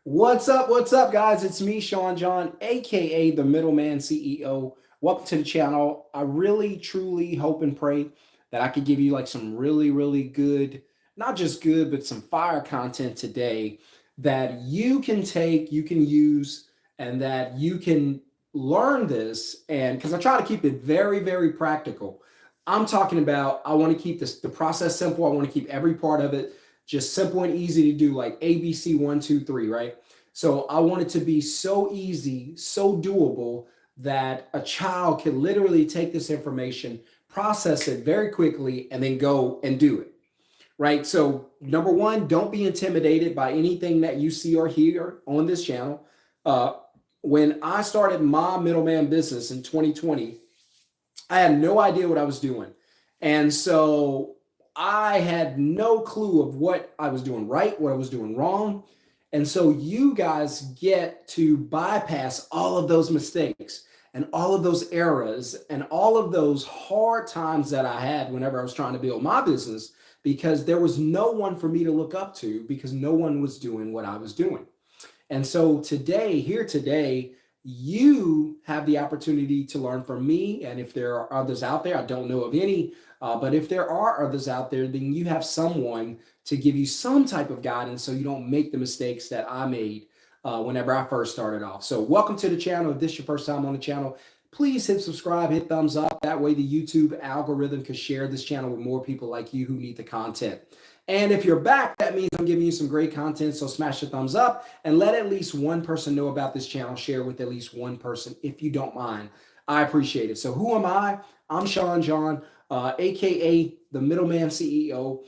What's up, guys? It's me, Shon-Jhon, aka the Middleman CEO. Welcome to the channel. I really, truly hope and pray that I could give you like some really good, not just good, but some fire content today that you can take, you can use, and that you can learn this. And because I try to keep it very practical. I'm talking about I want to keep the process simple. I want to keep every part of it just simple and easy to do, like ABC 1, 2, 3, right? So I want it to be so easy, so doable that a child can literally take this information, process it very quickly, and then go and do it, right? So number one, don't be intimidated by anything that you see or hear on this channel. Uh, when I started my middleman business in 2020, I had no idea what I was doing. And so I had no clue of what I was doing right, what I was doing wrong. And so you guys get to bypass all of those mistakes and all of those errors and all of those hard times that I had whenever I was trying to build my business because there was no one for me to look up to because no one was doing what I was doing. And so today, you have the opportunity to learn from me. And if there are others out there, I don't know of any, but if there are others out there, then you have someone to give you some type of guidance so you don't make the mistakes that I made whenever I first started off. So welcome to the channel. If this is your first time on the channel, please hit subscribe, hit thumbs up. That way the YouTube algorithm can share this channel with more people like you who need the content. And if you're back, that means I'm giving you some great content. So smash the thumbs up and let at least one person know about this channel. Share with at least one person if you don't mind. I appreciate it. So who am I? I'm Shon-Jhon, aka the Middleman CEO.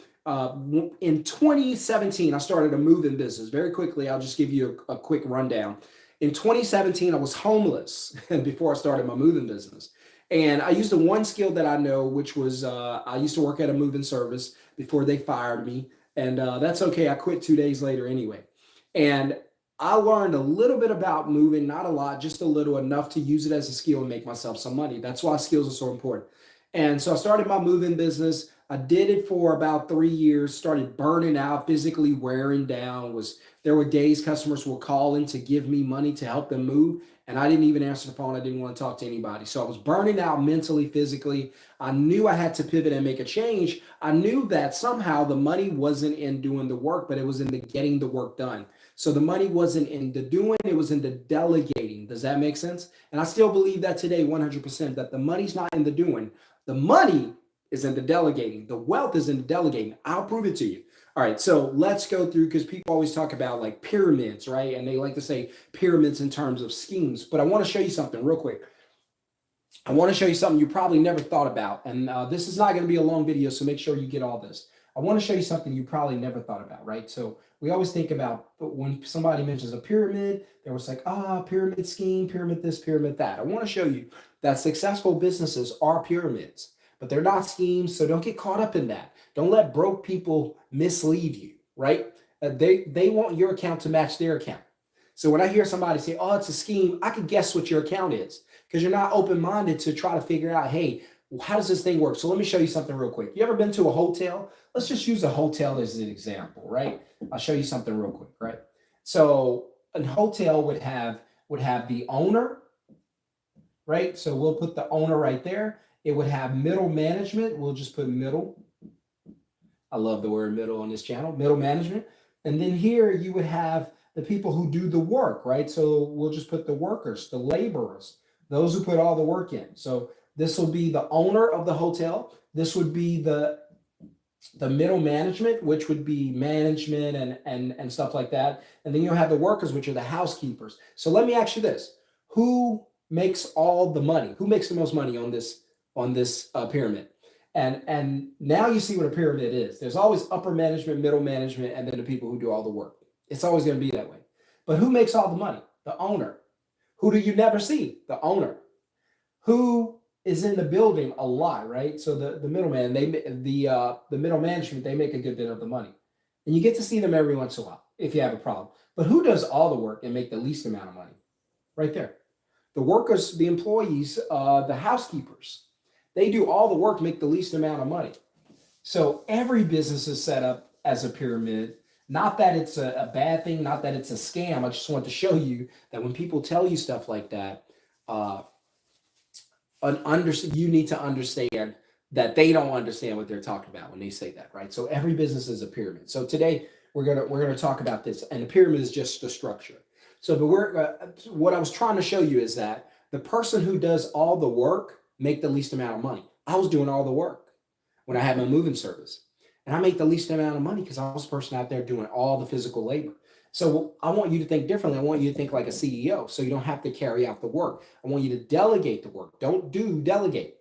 In 2017, I started a moving business. Very quickly, I'll just give you a quick rundown. In 2017, I was homeless before I started my moving business. And I used the one skill that I know, which was I used to work at a moving service before they fired me. And that's okay. I quit 2 days later anyway. And I learned a little bit about moving, not a lot, just a little, enough to use it as a skill and make myself some money. That's why skills are so important. And so I started my moving business. I did it for about 3 years, started burning out, physically wearing down. There were days customers would call in to give me money to help them move. And I didn't even answer the phone. I didn't want to talk to anybody. So I was burning out mentally, physically. I knew I had to pivot and make a change. I knew that somehow the money wasn't in doing the work, but it was in the getting the work done. So the money wasn't in the doing, it was in the delegating. Does that make sense? And I still believe that today, 100%, that the money's not in the doing. The money is in the delegating. The wealth is in the delegating. I'll prove it to you. All right, so let's go through, because people always talk about like pyramids, right? And they like to say pyramids in terms of schemes. But I want to show you something real quick. I want to show you something you probably never thought about. And this is not going to be a long video, so make sure you get all this. I want to show you something you probably never thought about, right? So we always think about when somebody mentions a pyramid, they're always like, pyramid scheme, pyramid this, pyramid that. I want to show you that successful businesses are pyramids, but they're not schemes. So don't get caught up in that. Don't let broke people mislead you, right? They want your account to match their account. So when I hear somebody say, oh, it's a scheme, I can guess what your account is because you're not open-minded to try to figure out, hey, how does this thing work? So let me show you something real quick. You ever been to a hotel? Let's just use a hotel as an example, right? I'll show you something real quick, right? So a hotel would have the owner, right? So we'll put the owner right there. It would have middle management. We'll just put middle. I love the word middle on this channel, middle management. And then here you would have the people who do the work, right? So we'll just put the workers, the laborers, those who put all the work in. So this will be the owner of the hotel. This would be the middle management, which would be management and stuff like that. And then you'll have the workers, which are the housekeepers. So let me ask you this. Who makes all the money? Who makes the most money on this pyramid? And now you see what a pyramid is. There's always upper management, middle management, and then the people who do all the work. It's always going to be that way. But who makes all the money? The owner. Who do you never see? The owner. Who is in the building a lot, right? So the middleman, the middle management, they make a good bit of the money. And you get to see them every once in a while if you have a problem. But who does all the work and make the least amount of money? Right there. The workers, the employees, the housekeepers. They do all the work, make the least amount of money. So every business is set up as a pyramid. Not that it's a bad thing, not that it's a scam. I just want to show you that when people tell you stuff like that, uh, you need to understand that they don't understand what they're talking about when they say that, right? So every business is a pyramid. So today we're gonna talk about this, and the pyramid is just the structure. So what I was trying to show you is that the person who does all the work make the least amount of money. I was doing all the work when I had my moving service, and I make the least amount of money because I was the person out there doing all the physical labor. So I want you to think differently. I want you to think like a CEO, so you don't have to carry out the work. I want you to delegate the work. Don't do delegate.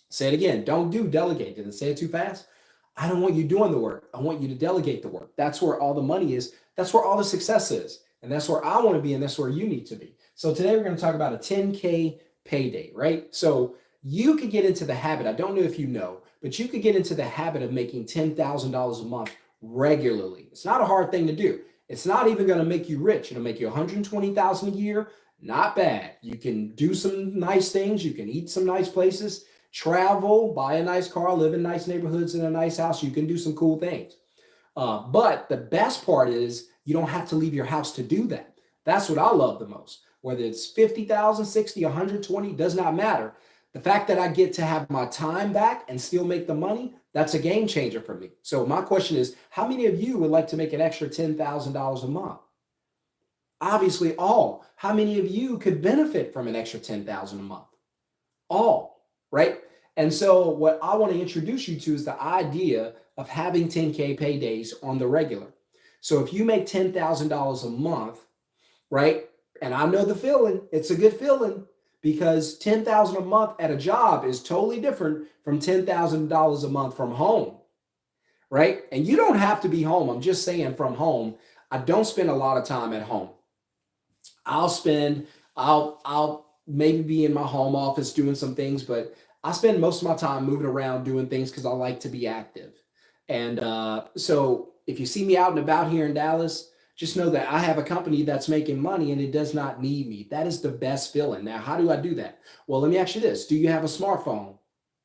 Say it again. Don't do delegate. Did I say it too fast? I don't want you doing the work. I want you to delegate the work. That's where all the money is. That's where all the success is. And that's where I want to be. And that's where you need to be. So today we're going to talk about a 10K payday, right? So you could get into the habit. I don't know if you know, but you could get into the habit of making $10,000 a month regularly. It's not a hard thing to do. It's not even going to make you rich. It'll make you 120,000 a year. Not bad. You can do some nice things. You can eat some nice places, travel, buy a nice car, live in nice neighborhoods in a nice house. You can do some cool things. But the best part is you don't have to leave your house to do that. That's what I love the most. Whether it's 50,000, 60, 120, does not matter. The fact that I get to have my time back and still make the money, that's a game changer for me. So my question is, how many of you would like to make an extra $10,000 a month? Obviously all. How many of you could benefit from an extra 10,000 a month? All, right? And so what I want to introduce you to is the idea of having 10K paydays on the regular. So if you make $10,000 a month, right? And I know the feeling, it's a good feeling because 10,000 a month at a job is totally different from $10,000 a month from home, right? And you don't have to be home. I'm just saying from home. I don't spend a lot of time at home. I'll maybe be in my home office doing some things, but I spend most of my time moving around doing things because I like to be active. And so if you see me out and about here in Dallas, just know that I have a company that's making money and it does not need me. That is the best feeling. Now, how do I do that? Well, let me ask you this. Do you have a smartphone?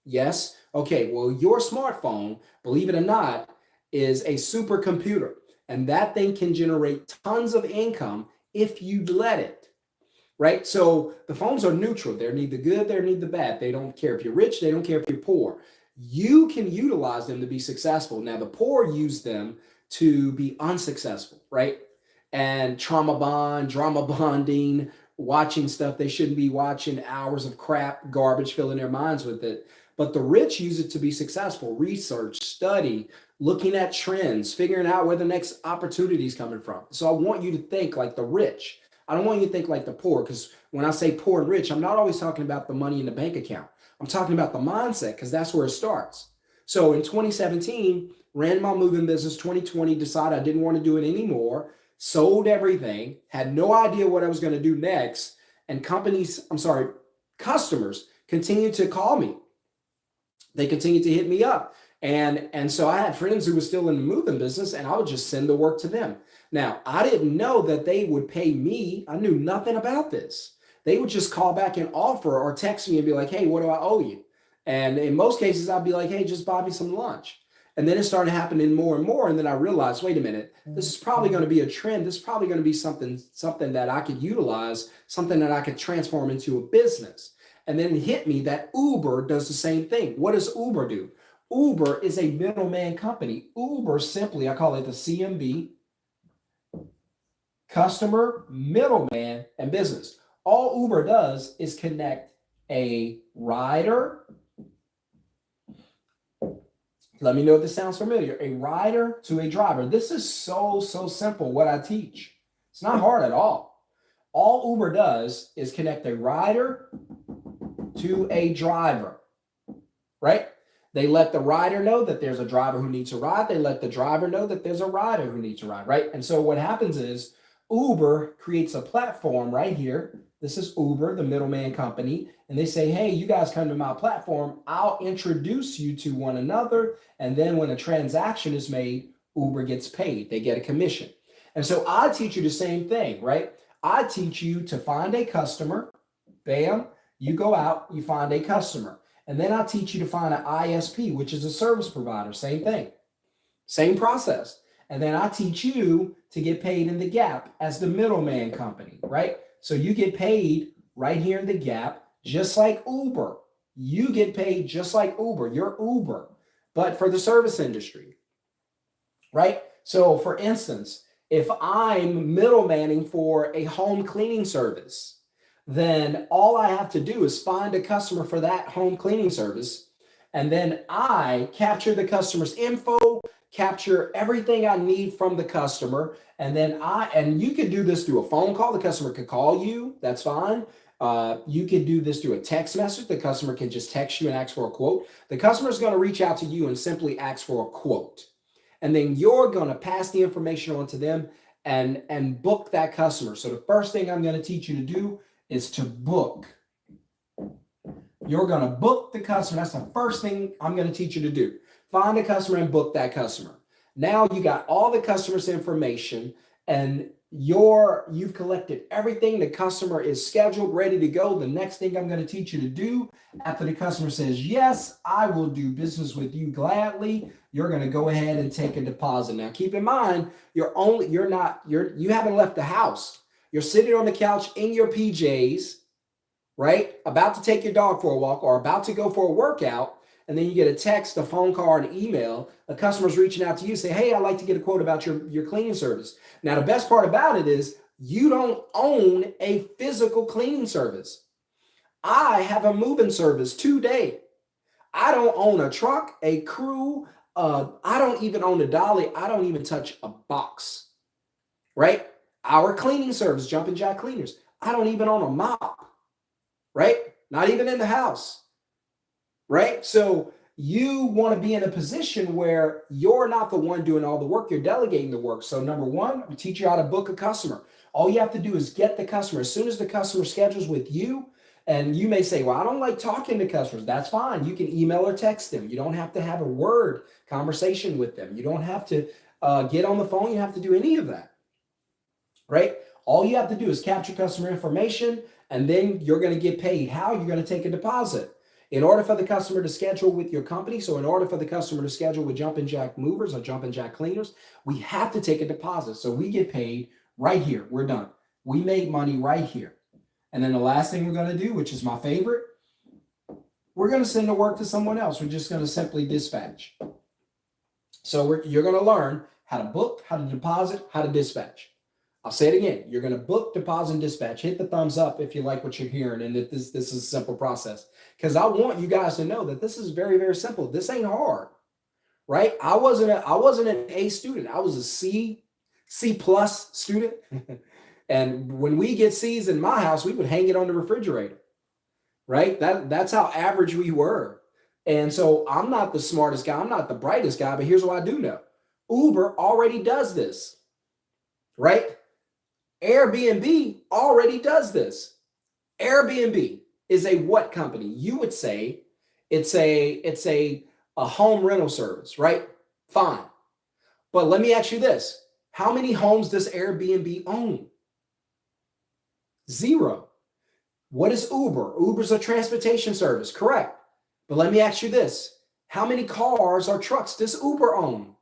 Yes. Okay. Well, your smartphone, believe it or not, is a supercomputer, and that thing can generate tons of income if you let it, right? So the phones are neutral. They're neither good, they're neither bad. They don't care if you're rich, they don't care if you're poor. You can utilize them to be successful. Now, the poor use them to be unsuccessful, right? And drama bonding, watching stuff they shouldn't be watching, hours of crap, garbage, filling their minds with it. But the rich use it to be successful, research, study, looking at trends, figuring out where the next opportunity is coming from. So I want you to think like the rich. I don't want you to think like the poor, because when I say poor and rich, I'm not always talking about the money in the bank account. I'm talking about the mindset, because that's where it starts. So in 2017, ran my moving business. 2020, decided I didn't want to do it anymore, sold everything, had no idea what I was going to do next. And customers continued to call me. They continued to hit me up. And so I had friends who were still in the moving business, and I would just send the work to them. Now, I didn't know that they would pay me. I knew nothing about this. They would just call back and offer or text me and be like, hey, what do I owe you? And in most cases, I'd be like, hey, just buy me some lunch. And then it started happening more and more. And then I realized, wait a minute, this is probably going to be a trend. This is probably going to be something that I could utilize, something that I could transform into a business. And then it hit me that Uber does the same thing. What does Uber do? Uber is a middleman company. Uber simply, I call it the CMB, customer, middleman, and business. All Uber does is connect a rider. Let me know if this sounds familiar. A rider to a driver. This is so simple what I teach. It's not hard at all. All Uber does is connect a rider to a driver, right? They let the rider know that there's a driver who needs a ride. They let the driver know that there's a rider who needs a ride, right? And so what happens is Uber creates a platform right here. This is Uber, the middleman company. And they say, hey, you guys come to my platform. I'll introduce you to one another. And then when a transaction is made, Uber gets paid. They get a commission. And so I teach you the same thing, right? I teach you to find a customer. Bam. You go out, you find a customer. And then I teach you to find an ISP, which is a service provider. Same thing. Same process. And then I teach you to get paid in the gap as the middleman company, right? So you get paid right here in the gap, just like Uber. You get paid just like Uber. You're Uber, but for the service industry, right? So for instance, if I'm middlemaning for a home cleaning service, then all I have to do is find a customer for that home cleaning service. And then I capture the customer's info, capture everything I need from the customer. And you could do this through a phone call. The customer could call you. That's fine. You could do this through a text message. The customer can just text you and ask for a quote. The customer is going to reach out to you and simply ask for a quote. And then you're going to pass the information on to them and book that customer. So the first thing I'm going to teach you to do is to book. You're going to book the customer. That's the first thing I'm going to teach you to do. Find a customer and book that customer. Now you got all the customer's information and you've collected everything. The customer is scheduled, ready to go. The next thing I'm going to teach you to do after the customer says, yes, I will do business with you gladly, you're going to go ahead and take a deposit. Now, keep in mind, you haven't left the house. You're sitting on the couch in your PJs, right? About to take your dog for a walk or about to go for a workout. And then you get a text, a phone call, or an email. A customer's reaching out to you, say, hey, I'd like to get a quote about your cleaning service. Now, the best part about it is you don't own a physical cleaning service. I have a moving service today. I don't own a truck, a crew. I don't even own a dolly. I don't even touch a box, right? Our cleaning service, Jumpin' Jack Cleaners. I don't even own a mop, right? Not even in the house. Right? So you want to be in a position where you're not the one doing all the work, you're delegating the work. So number one, we teach you how to book a customer. All you have to do is get the customer. As soon as the customer schedules with you, and you may say, well, I don't like talking to customers. That's fine. You can email or text them. You don't have to have a word conversation with them. You don't have to get on the phone. You don't have to do any of that, right? All you have to do is capture customer information, and then you're going to get paid. How? You're going to take a deposit. In order for the customer to schedule with your company, so in order for the customer to schedule with Jumpin' Jack Movers or Jumpin' Jack Cleaners, we have to take a deposit. So we get paid right here. We're done. We make money right here. And then the last thing we're going to do, which is my favorite, we're going to send the work to someone else. We're just going to simply dispatch. So you're going to learn how to book, how to deposit, how to dispatch. I'll say it again. You're going to book, deposit, and dispatch. Hit the thumbs up if you like what you're hearing and that this is a simple process. Because I want you guys to know that this is very, very simple. This ain't hard, right? I wasn't an A student. I was a C plus student. And when we get C's in my house, we would hang it on the refrigerator, right? That's how average we were. And so I'm not the smartest guy. I'm not the brightest guy, but here's what I do know. Uber already does this, right? Airbnb already does this. Airbnb is a what company? You would say it's a home rental service, right? Fine. But let me ask you this. How many homes does Airbnb own? 0. What is Uber? Uber's a transportation service, correct. But let me ask you this. How many cars or trucks does Uber own?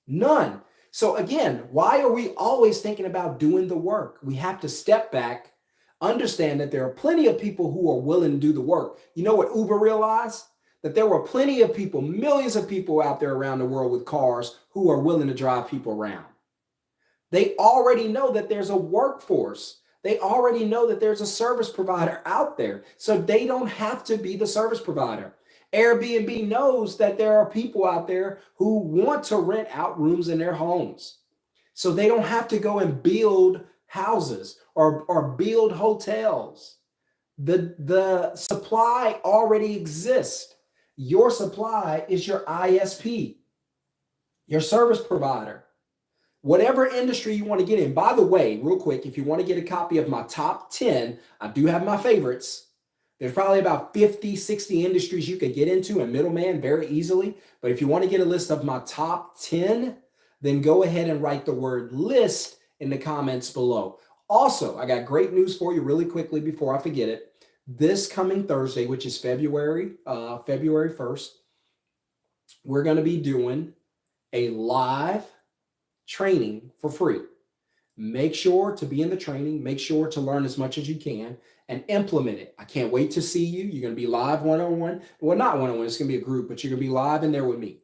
None. So again, why are we always thinking about doing the work? We have to step back, understand that there are plenty of people who are willing to do the work. You know what Uber realized? That there were plenty of people, millions of people out there around the world with cars who are willing to drive people around. They already know that there's a workforce. They already know that there's a service provider out there. So they don't have to be the service provider. Airbnb knows that there are people out there who want to rent out rooms in their homes. So they don't have to go and build houses or build hotels. The supply already exists. Your supply is your ISP, your service provider. Whatever industry you want to get in. By the way, real quick, if you want to get a copy of my top 10, I do have my favorites. There's probably about 50, 60 industries you could get into and middleman very easily. But if you want to get a list of my top 10, then go ahead and write the word list in the comments below. Also, I got great news for you really quickly before I forget it. This coming Thursday, which is February 1st, we're going to be doing a live training for free. Make sure to be in the training, make sure to learn as much as you can and implement it. I can't wait to see you. You're going to be live one-on-one. Well, not one-on-one, it's going to be a group, but you're going to be live in there with me.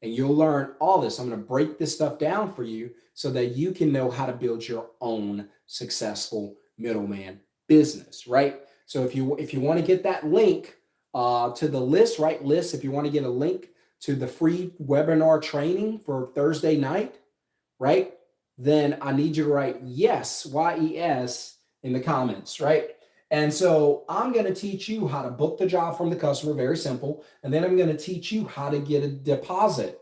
And you'll learn all this. I'm going to break this stuff down for you so that you can know how to build your own successful middleman business, right? So if you want to get that link to the list, right? List, if you want to get a link to the free webinar training for Thursday night, right? Then I need you to write yes, Y-E-S, in the comments, right? And so I'm going to teach you how to book the job from the customer, very simple. And then I'm going to teach you how to get a deposit.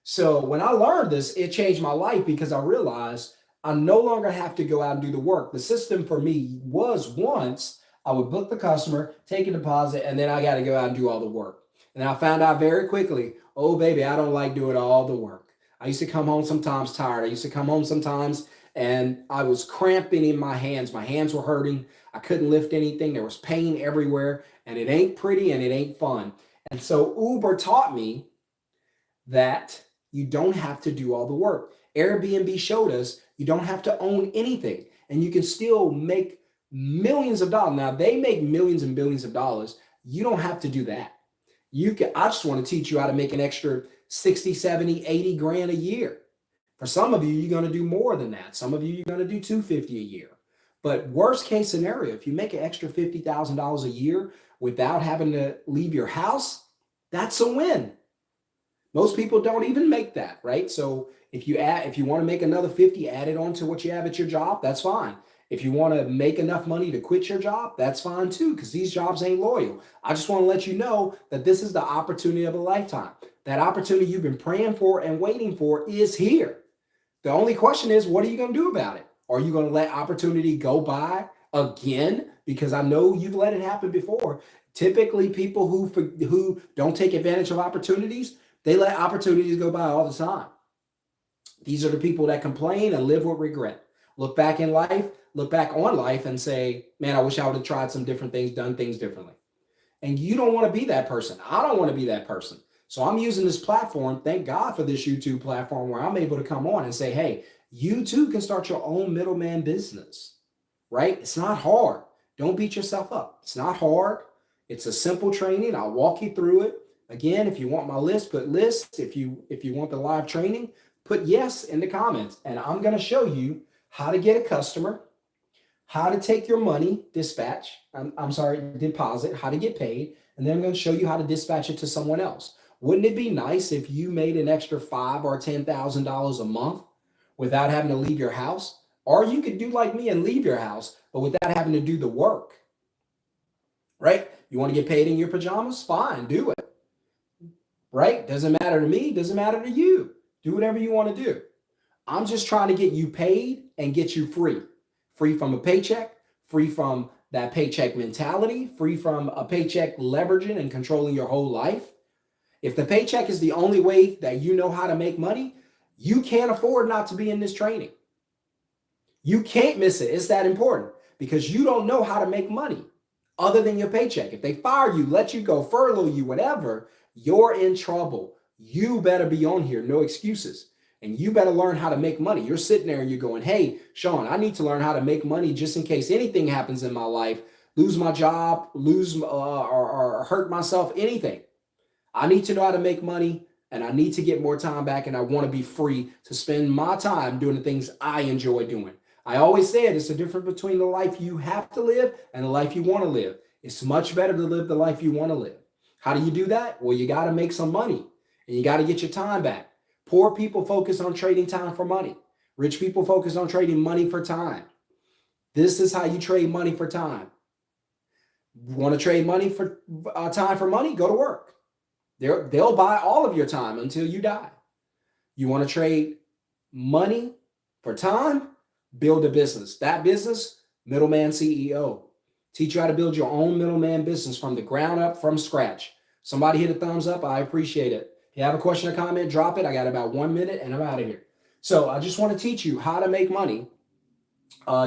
So when I learned this, it changed my life because I realized I no longer have to go out and do the work. The system for me was once I would book the customer, take a deposit, and then I got to go out and do all the work. And I found out very quickly, oh, baby, I don't like doing all the work. I used to come home sometimes tired. I used to come home sometimes and I was cramping in my hands. My hands were hurting. I couldn't lift anything. There was pain everywhere, and it ain't pretty and it ain't fun. And so Uber taught me that you don't have to do all the work. Airbnb showed us you don't have to own anything, and you can still make millions of dollars. Now, they make millions and billions of dollars. You don't have to do that. I just want to teach you how to make an extra 60, 70, 80 grand a year. For some of you, you're going to do more than that. Some of you, you're going to do 250 a year. But worst case scenario, if you make an extra $50,000 a year without having to leave your house, that's a win. Most people don't even make that, right? So if you want to make another 50, add it on to what you have at your job, that's fine. If you want to make enough money to quit your job, that's fine too, because these jobs ain't loyal. I just want to let you know that this is the opportunity of a lifetime. That opportunity you've been praying for and waiting for is here. The only question is, what are you going to do about it? Are you going to let opportunity go by again? Because I know you've let it happen before. Typically, people who don't take advantage of opportunities, they let opportunities go by all the time. These are the people that complain and live with regret. Look back on life and say, man, I wish I would have tried some different things, done things differently. And you don't want to be that person. I don't want to be that person. So I'm using this platform, thank God for this YouTube platform, where I'm able to come on and say, hey, you too can start your own middleman business, right? It's not hard. Don't beat yourself up. It's not hard. It's a simple training. I'll walk you through it. Again, if you want my list, put list. If you want the live training, put yes in the comments. And I'm going to show you how to get a customer, how to take your money, deposit, how to get paid. And then I'm going to show you how to dispatch it to someone else. Wouldn't it be nice if you made an extra $5,000 or $10,000 a month without having to leave your house? Or you could do like me and leave your house, but without having to do the work, right? You want to get paid in your pajamas? Fine, do it, right? Doesn't matter to me, doesn't matter to you. Do whatever you want to do. I'm just trying to get you paid and get you free. Free from a paycheck, free from that paycheck mentality, free from a paycheck leveraging and controlling your whole life. If the paycheck is the only way that you know how to make money, you can't afford not to be in this training. You can't miss it. It's that important because you don't know how to make money other than your paycheck. If they fire you, let you go, furlough you, whatever, you're in trouble. You better be on here, no excuses. And you better learn how to make money. You're sitting there and you're going, hey, Shon, I need to learn how to make money just in case anything happens in my life, lose my job, or hurt myself, anything. I need to know how to make money and I need to get more time back and I want to be free to spend my time doing the things I enjoy doing. I always say it's the difference between the life you have to live and the life you want to live. It's much better to live the life you want to live. How do you do that? Well, you got to make some money and you got to get your time back. Poor people focus on trading time for money. Rich people focus on trading money for time. This is how you trade money for time. Want to trade money for time for money? Go to work. They'll buy all of your time until you die. You want to trade money for time? Build a business. That business, middleman CEO. Teach you how to build your own middleman business from the ground up, from scratch. Somebody hit a thumbs up. I appreciate it. If you have a question or comment, drop it. I got about 1 minute and I'm out of here. So I just want to teach you how to make money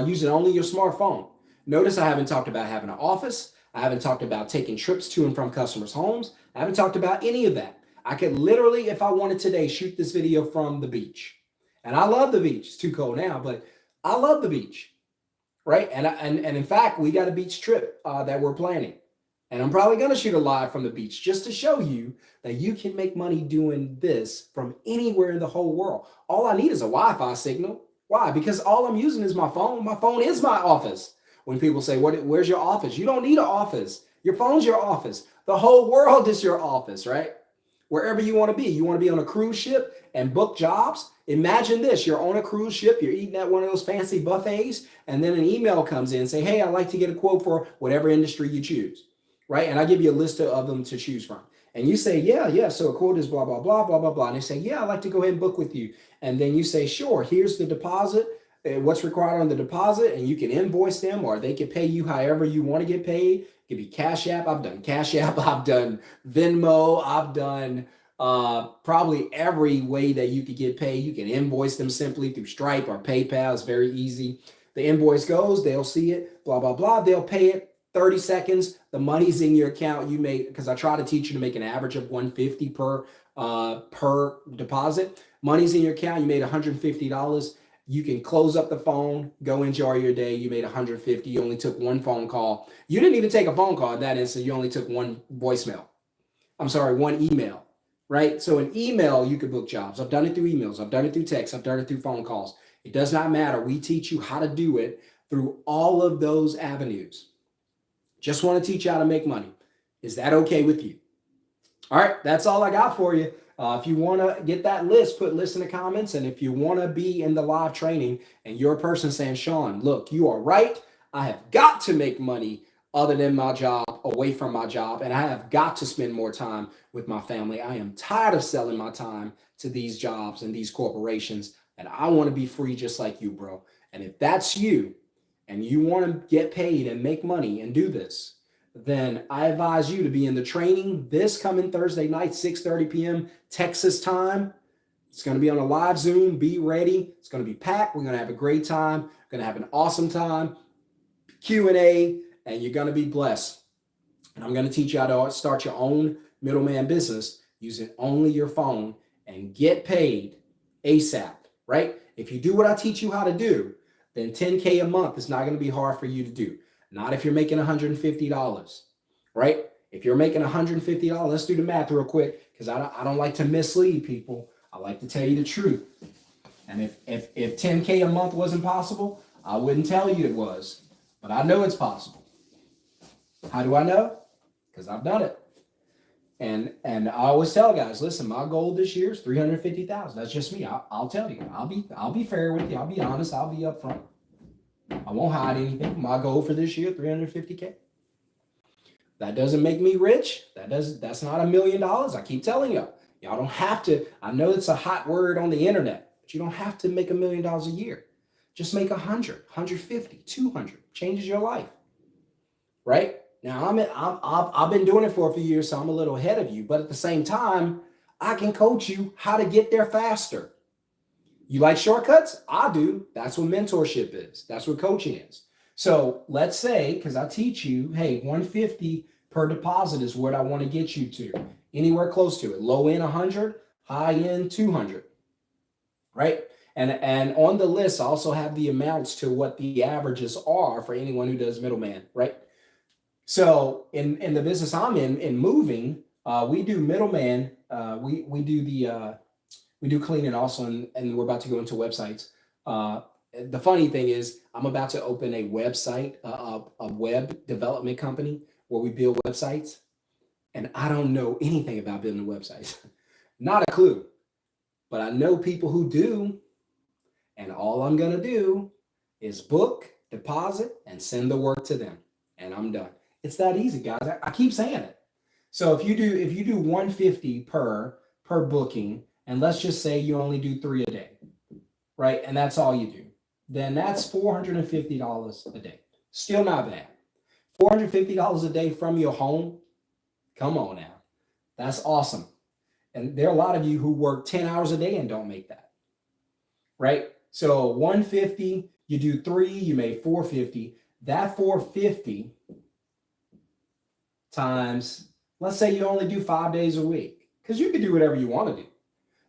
using only your smartphone. Notice I haven't talked about having an office. I haven't talked about taking trips to and from customers' homes. I haven't talked about any of that. I could literally, if I wanted today, shoot this video from the beach. And I love the beach. It's too cold now, but I love the beach, right? And in fact, we got a beach trip that we're planning. And I'm probably going to shoot a live from the beach just to show you that you can make money doing this from anywhere in the whole world. All I need is a Wi-Fi signal. Why? Because all I'm using is my phone. My phone is my office. When people say, where's your office? You don't need an office. Your phone's your office. The whole world is your office, right? Wherever you want to be. You want to be on a cruise ship and book jobs? Imagine this. You're on a cruise ship. You're eating at one of those fancy buffets. And then an email comes in and say, hey, I'd like to get a quote for whatever industry you choose. Right? And I give you a list of them to choose from. And you say, yeah. So a quote is blah, blah, blah, blah, blah, blah. And they say, yeah, I'd like to go ahead and book with you. And then you say, sure, here's the deposit, what's required on the deposit. And you can invoice them, or they can pay you however you want to get paid. It could be Cash App. I've done Cash App. I've done Venmo. I've done probably every way that you could get paid. You can invoice them simply through Stripe or PayPal. It's very easy. The invoice goes, they'll see it, blah, blah, blah. They'll pay it. 30 seconds, the money's in your account. You made, because I try to teach you to make an average of 150 per deposit. Money's in your account. You made $150. You can close up the phone, go enjoy your day. You made $150. You only took one phone call. You didn't even take a phone call in that instant. You only took one voicemail. I'm sorry, one email, right? So an email, you could book jobs. I've done it through emails. I've done it through text. I've done it through phone calls. It does not matter. We teach you how to do it through all of those avenues. Just want to teach you how to make money. Is that okay with you? All right, that's all I got for you. If you want to get that list, put list in the comments. And if you want to be in the live training and you're a person saying, Sean, look, you are right. I have got to make money other than my job, away from my job, and I have got to spend more time with my family. I am tired of selling my time to these jobs and these corporations, and I want to be free just like you, bro. And if that's you, and you want to get paid and make money and do this, then I advise you to be in the training this coming Thursday night, 6:30 p.m. Texas time. It's going to be on a live Zoom. Be ready. It's going to be packed. We're going to have a great time. We're going to have an awesome time. Q&A, and you're going to be blessed. And I'm going to teach you how to start your own middleman business using only your phone and get paid ASAP, right? If you do what I teach you how to do, then $10K a month is not going to be hard for you to do. Not if you're making $150, right? If you're making $150, let's do the math real quick, because I don't like to mislead people. I like to tell you the truth. And if 10K a month wasn't possible, I wouldn't tell you it was. But I know it's possible. How do I know? Because I've done it. And I always tell guys, listen, my goal this year is 350,000. That's just me. I'll tell you. I'll be fair with you. I'll be honest. I'll be upfront. I won't hide anything. My goal for this year, 350K. That doesn't make me rich. That's not $1 million. I keep telling y'all. Y'all don't have to. I know it's a hot word on the internet, but you don't have to make $1 million a year. Just make 100, 150, 200. Changes your life, right? Now, I've been doing it for a few years, so I'm a little ahead of you. But at the same time, I can coach you how to get there faster. You like shortcuts? I do. That's what mentorship is. That's what coaching is. So let's say, because I teach you, hey, 150 per deposit is what I want to get you to. Anywhere close to it. Low end 100, high end 200, right? And on the list, I also have the amounts to what the averages are for anyone who does middleman, right? So in the business I'm in moving, we do middleman. We do cleaning also, and we're about to go into websites. The funny thing is, I'm about to open a website, a web development company where we build websites, and I don't know anything about building websites, not a clue. But I know people who do, and all I'm gonna do is book, deposit, and send the work to them, and I'm done. It's that easy, guys. I keep saying it. So if you do 150 per booking, and let's just say you only do 3 a day, right? And that's all you do. Then that's $450 a day. Still not bad. $450 a day from your home. Come on now. That's awesome. And there are a lot of you who work 10 hours a day and don't make that, right? So 150, you do 3, you made 450. That 450 times, let's say you only do 5 days a week, because you can do whatever you want to do.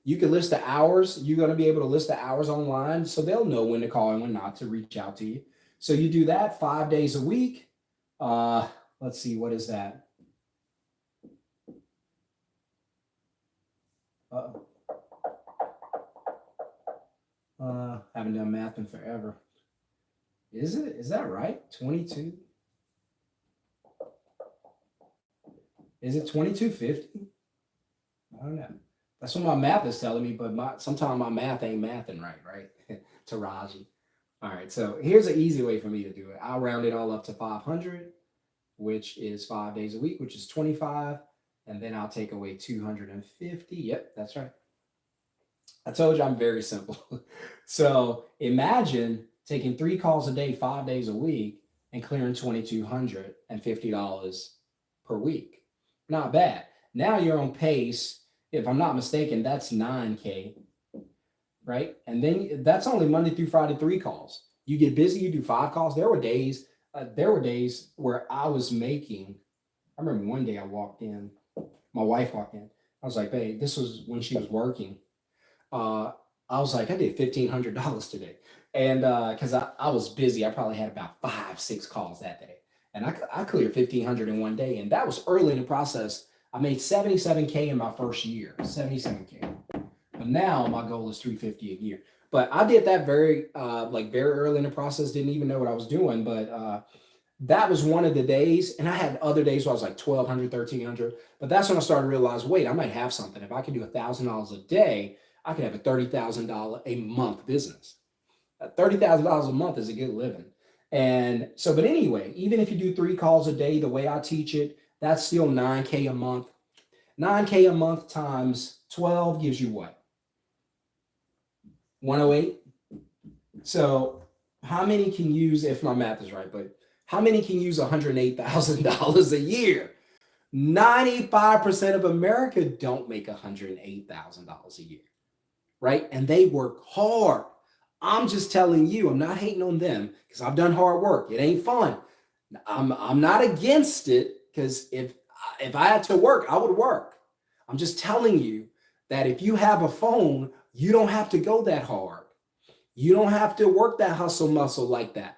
You can list the hours. You're going to be able to list the hours online so they'll know when to call and when not to reach out to you. So you do that 5 days a week. Uh, let's see, what is that? Uh, haven't done math in forever. Is it? Is that right? 22? Is it 2250? I don't know. That's what my math is telling me, but sometimes my math ain't mathing right? Taraji. All right, so here's an easy way for me to do it. I'll round it all up to 500, which is 5 days a week, which is 25. And then I'll take away 250. Yep, that's right. I told you I'm very simple. So imagine taking 3 calls a day, 5 days a week, and clearing $2,250 per week. Not bad. Now you're on pace. If I'm not mistaken, that's 9K, right? And then that's only Monday through Friday, 3 calls. You get busy, you do 5 calls. There were days where I was making. I remember one day I walked in. My wife walked in. I was like, "Babe, this was when she was working." I was like, I did $1,500 today, and because I was busy, I probably had about 5, 6 calls that day, and I cleared 1,500 in one day, and that was early in the process. I made 77K in my first year, 77K. But now my goal is 350 a year. But I did that very early in the process. Didn't even know what I was doing, but that was one of the days. And I had other days where I was like 1,200, 1,300. But that's when I started to realize, wait, I might have something. If I can do $1,000 a day, I could have a $30,000 a month business. $30,000 a month is a good living. And so, but anyway, even if you do 3 calls a day, the way I teach it, that's still 9K a month. 9K a month times 12 gives you what? 108. So how many can use, if my math is right, but how many can use $108,000 a year? 95% of America don't make $108,000 a year, right? And they work hard. I'm just telling you, I'm not hating on them because I've done hard work. It ain't fun. I'm not against it because if I had to work, I would work. I'm just telling you that if you have a phone, you don't have to go that hard. You don't have to work that hustle muscle like that.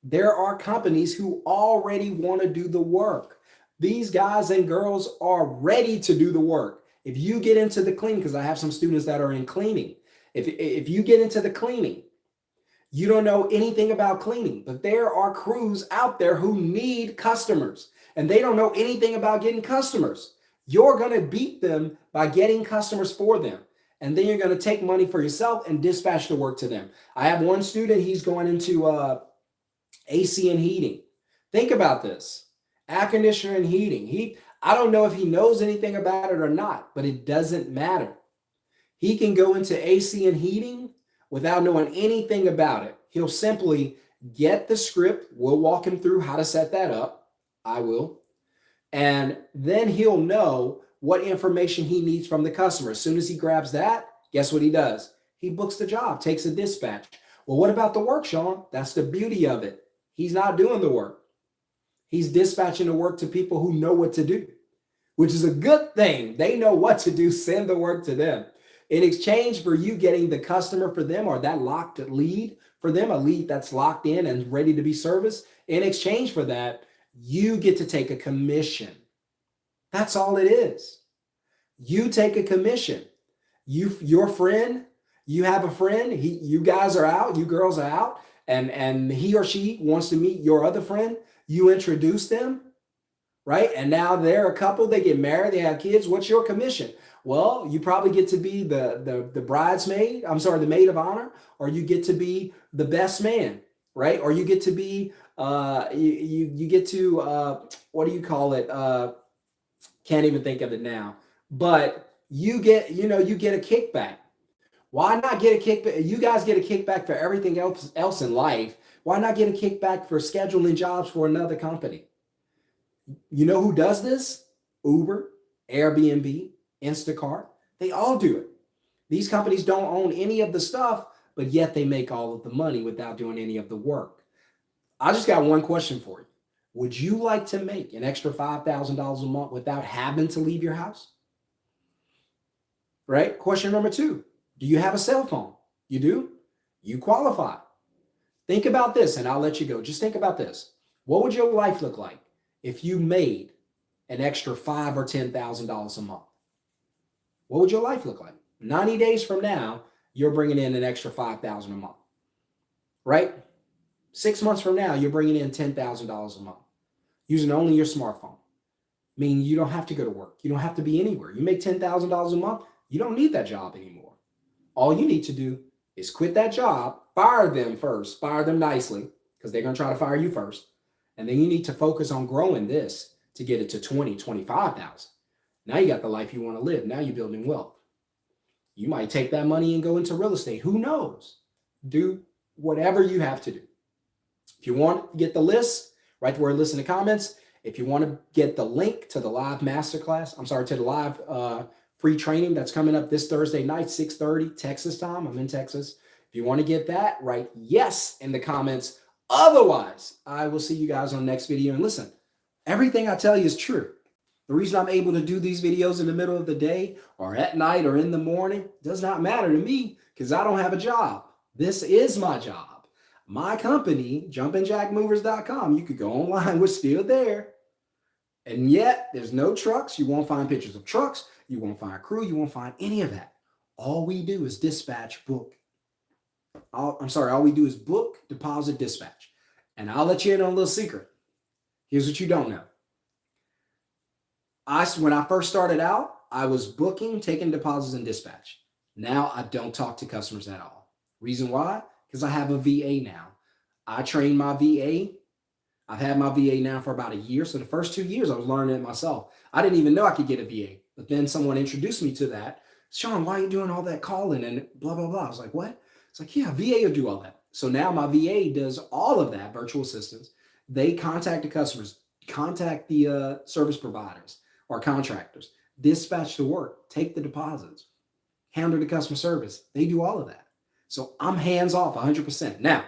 There are companies who already want to do the work. These guys and girls are ready to do the work. If you get into the cleaning, because I have some students that are in cleaning, if you get into the cleaning, you don't know anything about cleaning, but there are crews out there who need customers and they don't know anything about getting customers. You're going to beat them by getting customers for them. And then you're going to take money for yourself and dispatch the work to them. I have one student, he's going into AC and heating. Think about this. Air conditioner and heating. I don't know if he knows anything about it or not, but it doesn't matter. He can go into AC and heating without knowing anything about it. He'll simply get the script. We'll walk him through how to set that up. I will. And then he'll know what information he needs from the customer. As soon as he grabs that, guess what he does? He books the job, takes a dispatch. Well, what about the work, Sean? That's the beauty of it. He's not doing the work. He's dispatching the work to people who know what to do, which is a good thing. They know what to do. Send the work to them. In exchange for you getting the customer for them or that locked lead for them, a lead that's locked in and ready to be serviced, in exchange for that, you get to take a commission. That's all it is. You take a commission. Your friend, you have a friend, you guys are out, you girls are out, and he or she wants to meet your other friend. You introduce them, right? And now they're a couple, they get married, they have kids. What's your commission? Well, you probably get to be the bridesmaid, the maid of honor, or you get to be the best man, right? Or you get to be, you get to, what do you call it? Can't even think of it now, but you get a kickback. Why not get a kickback? You guys get a kickback for everything else in life. Why not get a kickback for scheduling jobs for another company? You know who does this? Uber, Airbnb, Instacart. They all do it. These companies don't own any of the stuff, but yet they make all of the money without doing any of the work. I just got one question for you. Would you like to make an extra $5,000 a month without having to leave your house? right? Question number two, do you have a cell phone? You do? You qualify. Think about this, and I'll let you go. Just think about this. What would your life look like if you made an extra $5,000 or $10,000 a month? What would your life look like? 90 days from now, you're bringing in an extra $5,000 a month, right? 6 months from now, you're bringing in $10,000 a month using only your smartphone. Meaning you don't have to go to work. You don't have to be anywhere. You make $10,000 a month. You don't need that job anymore. All you need to do is quit that job, fire them first, fire them nicely, because they're going to try to fire you first. And then you need to focus on growing this to get it to 20, 25,000. Now you got the life you want to live. Now you're building wealth. You might take that money and go into real estate. Who knows? Do whatever you have to do. If you want to get the list, write the word list in the comments. If you want to get the link to the live masterclass, to the live free training that's coming up this Thursday night, 6:30 Texas time. I'm in Texas. If you want to get that, write yes in the comments. Otherwise, I will see you guys on the next video. And listen, everything I tell you is true. The reason I'm able to do these videos in the middle of the day or at night or in the morning does not matter to me because I don't have a job. This is my job. My company, jumpinjackmovers.com, you could go online. We're still there. And yet there's no trucks. You won't find pictures of trucks. You won't find crew. You won't find any of that. All we do is dispatch, book. All we do is book, deposit, dispatch. And I'll let you in on a little secret. Here's what you don't know. When I first started out, I was booking, taking deposits, and dispatch. Now I don't talk to customers at all. Reason why? Because I have a VA now. I train my VA. I've had my VA now for about a year. So the first 2 years, I was learning it myself. I didn't even know I could get a VA. But then someone introduced me to that. Shon, why are you doing all that calling and blah, blah, blah? I was like, what? It's like, yeah, VA will do all that. So now my VA does all of that, virtual assistants. They contact the customers, contact the service providers or contractors, dispatch the work, take the deposits, handle the customer service. They do all of that. So I'm hands off 100%. Now,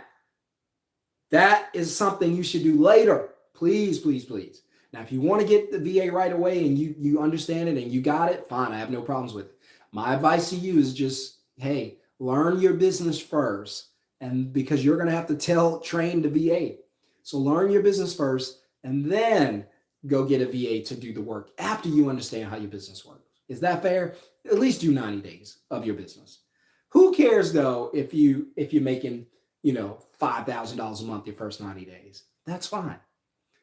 that is something you should do later. Please, please, please. Now, if you want to get the VA right away and you understand it and you got it, fine. I have no problems with it. My advice to you is just, hey, learn your business first. And because you're going to have to train the VA. So learn your business first and then go get a VA to do the work after you understand how your business works. Is that fair? At least do 90 days of your business. Who cares though if you're making, $5,000 a month your first 90 days? That's fine.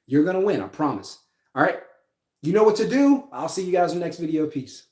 You're going to win, I promise. All right. You know what to do. I'll see you guys in the next video. Peace.